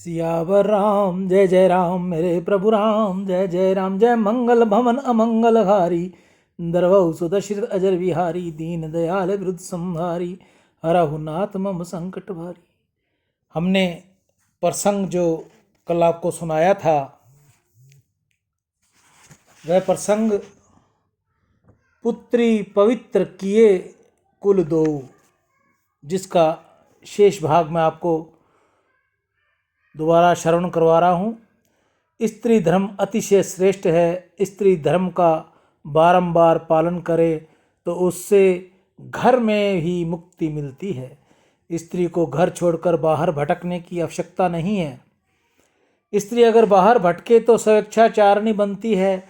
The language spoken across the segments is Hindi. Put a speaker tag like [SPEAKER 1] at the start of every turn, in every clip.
[SPEAKER 1] सियावर राम जय जय राम मेरे प्रभु राम जय जय राम। जय मंगल भवन अमंगल हारी दरवहु सुदशरथ अजर विहारी। दीन दयाल विरुद्ध संहारी हरहु नाथ मम संकट भारी। हमने प्रसंग जो कल आपको सुनाया था वह प्रसंग पुत्री पवित्र किए कुल दो, जिसका शेष भाग मैं आपको दोबारा श्रवण करवा रहा हूँ। स्त्री धर्म अतिशय श्रेष्ठ है। स्त्री धर्म का बारंबार पालन करे तो उससे घर में ही मुक्ति मिलती है। स्त्री को घर छोड़कर बाहर भटकने की आवश्यकता नहीं है। स्त्री अगर बाहर भटके तो स्वेच्छाचारिणी बनती है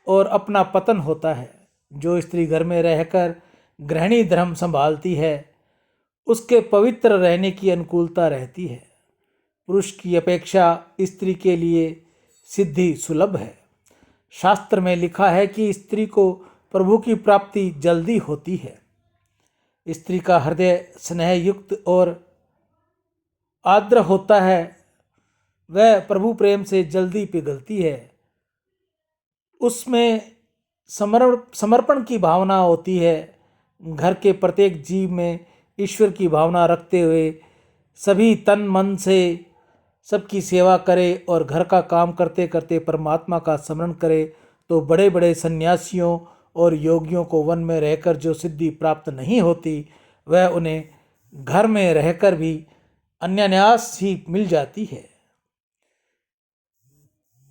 [SPEAKER 1] और अपना पतन होता है। जो स्त्री घर में रहकर गृहिणी धर्म संभालती है उसके पवित्र रहने की अनुकूलता रहती है। पुरुष की अपेक्षा स्त्री के लिए सिद्धि सुलभ है। शास्त्र में लिखा है कि स्त्री को प्रभु की प्राप्ति जल्दी होती है। स्त्री का हृदय स्नेह युक्त और आर्द्र होता है। वह प्रभु प्रेम से जल्दी पिघलती है। उसमें समर्पण की भावना होती है। घर के प्रत्येक जीव में ईश्वर की भावना रखते हुए सभी तन मन से सबकी सेवा करे और घर का काम करते करते परमात्मा का स्मरण करे तो बड़े बड़े सन्यासियों और योगियों को वन में रहकर जो सिद्धि प्राप्त नहीं होती वह उन्हें घर में रहकर भी अन्यान्यास ही मिल जाती है।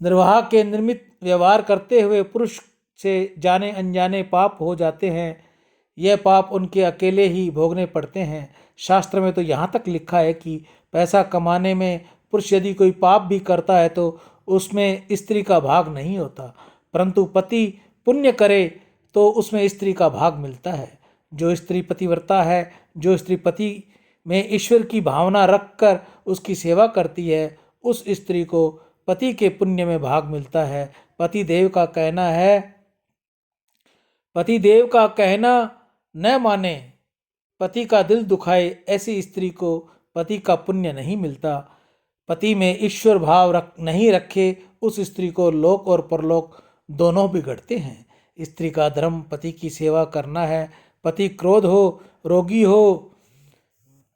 [SPEAKER 1] निर्वाह के निर्मित व्यवहार करते हुए पुरुष से जाने अनजाने पाप हो जाते हैं। यह पाप उनके अकेले ही भोगने पड़ते हैं। शास्त्र में तो यहाँ तक लिखा है कि पैसा कमाने में पुरुष यदि कोई पाप भी करता है तो उसमें स्त्री का भाग नहीं होता, परंतु पति पुण्य करे तो उसमें स्त्री का भाग मिलता है। जो स्त्री पतिव्रता है, जो स्त्री पति में ईश्वर की भावना रखकर उसकी सेवा करती है, उस स्त्री को पति के पुण्य में भाग मिलता है। पतिदेव का कहना न माने, पति का दिल दुखाए, ऐसी स्त्री को पति का पुण्य नहीं मिलता। पति में ईश्वर भाव नहीं रखे उस स्त्री को लोक और परलोक दोनों बिगड़ते हैं। स्त्री का धर्म पति की सेवा करना है। पति क्रोध हो, रोगी हो,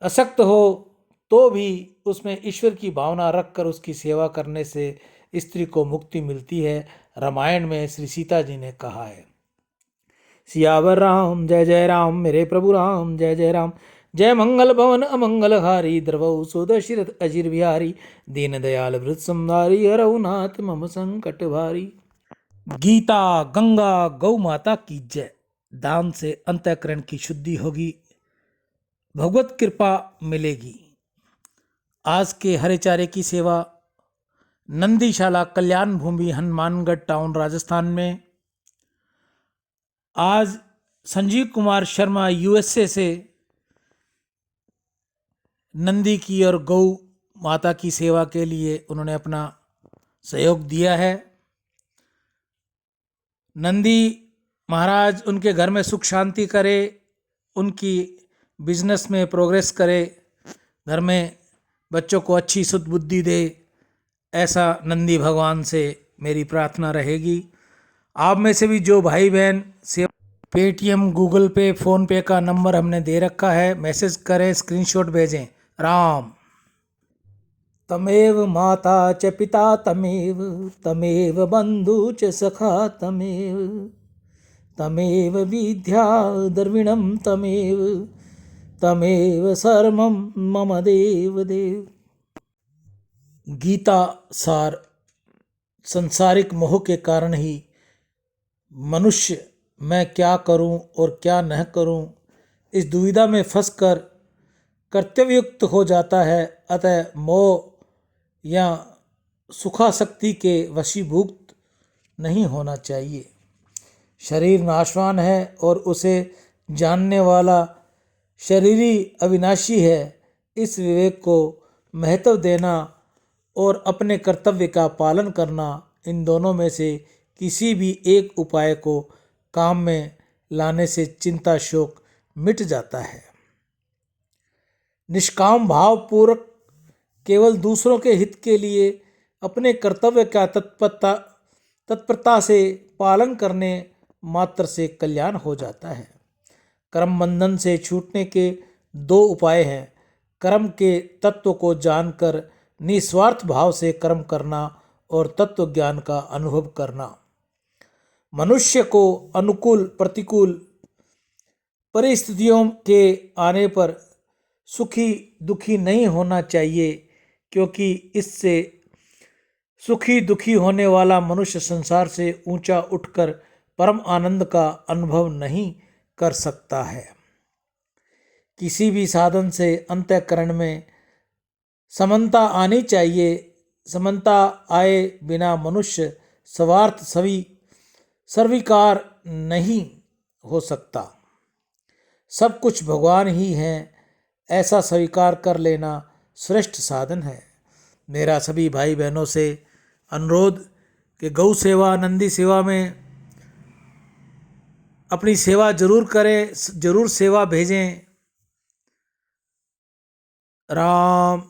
[SPEAKER 1] अशक्त हो तो भी उसमें ईश्वर की भावना रखकर उसकी सेवा करने से स्त्री को मुक्ति मिलती है। रामायण में श्री सीता जी ने कहा है, सियावर राम जय जय राम मेरे प्रभु राम जय जय राम। जय मंगल भवन अमंगल हारी द्रवहु सुदशरथ अजिर बिहारी। दीन दयाल वृद्ध संहारी हरहु नाथ मम संकट भारी। गीता गंगा गौ माता की जय। दान से अंतःकरण की शुद्धि होगी, भगवत कृपा मिलेगी। आज के हरे चारे की सेवा नंदीशाला कल्याण भूमि हनुमानगढ़ टाउन राजस्थान में आज संजीव कुमार शर्मा यूएसए से नंदी की और गौ माता की सेवा के लिए उन्होंने अपना सहयोग दिया है। नंदी महाराज उनके घर में सुख शांति करे, उनकी बिजनेस में प्रोग्रेस करे, घर में बच्चों को अच्छी सुध बुद्धि दे, ऐसा नंदी भगवान से मेरी प्रार्थना रहेगी। आप में से भी जो भाई बहन से पेटीएम, गूगल पे, फ़ोन पे का नंबर हमने दे रखा है, मैसेज करें, स्क्रीनशॉट भेजें। राम। तमेव माता च पिता तमेव, तमेव बंधु च सखा तमेव, तमेव विद्या द्रविणं तमेव, तमेव सर्वं मम देव देव। गीता सार संसारिक मोह के कारण ही मनुष्य मैं क्या करूं और क्या न करूं इस दुविधा में फंसकर कर्तव्ययुक्त हो जाता है। अतः मोह या सुखासक्ति के वशीभूत नहीं होना चाहिए। शरीर नाशवान है और उसे जानने वाला शरीरी अविनाशी है। इस विवेक को महत्व देना और अपने कर्तव्य का पालन करना, इन दोनों में से किसी भी एक उपाय को काम में लाने से चिंता शोक मिट जाता है। निष्काम भाव पूर्वक केवल दूसरों के हित के लिए अपने कर्तव्य का तत्परता से पालन करने मात्र से कल्याण हो जाता है। कर्म बंधन से छूटने के दो उपाय हैं। कर्म के तत्व को जानकर निस्वार्थ भाव से कर्म करना और तत्व ज्ञान का अनुभव करना। मनुष्य को अनुकूल प्रतिकूल परिस्थितियों के आने पर सुखी दुखी नहीं होना चाहिए, क्योंकि इससे सुखी दुखी होने वाला मनुष्य संसार से ऊंचा उठकर परम आनंद का अनुभव नहीं कर सकता है। किसी भी साधन से अंतःकरण में समानता आनी चाहिए। समानता आए बिना मनुष्य स्वार्थ सर्विकार नहीं हो सकता। सब कुछ भगवान ही हैं, ऐसा स्वीकार कर लेना श्रेष्ठ साधन है। मेरा सभी भाई बहनों से अनुरोध कि गौ सेवा नंदी सेवा में अपनी सेवा जरूर करें, जरूर सेवा भेजें। राम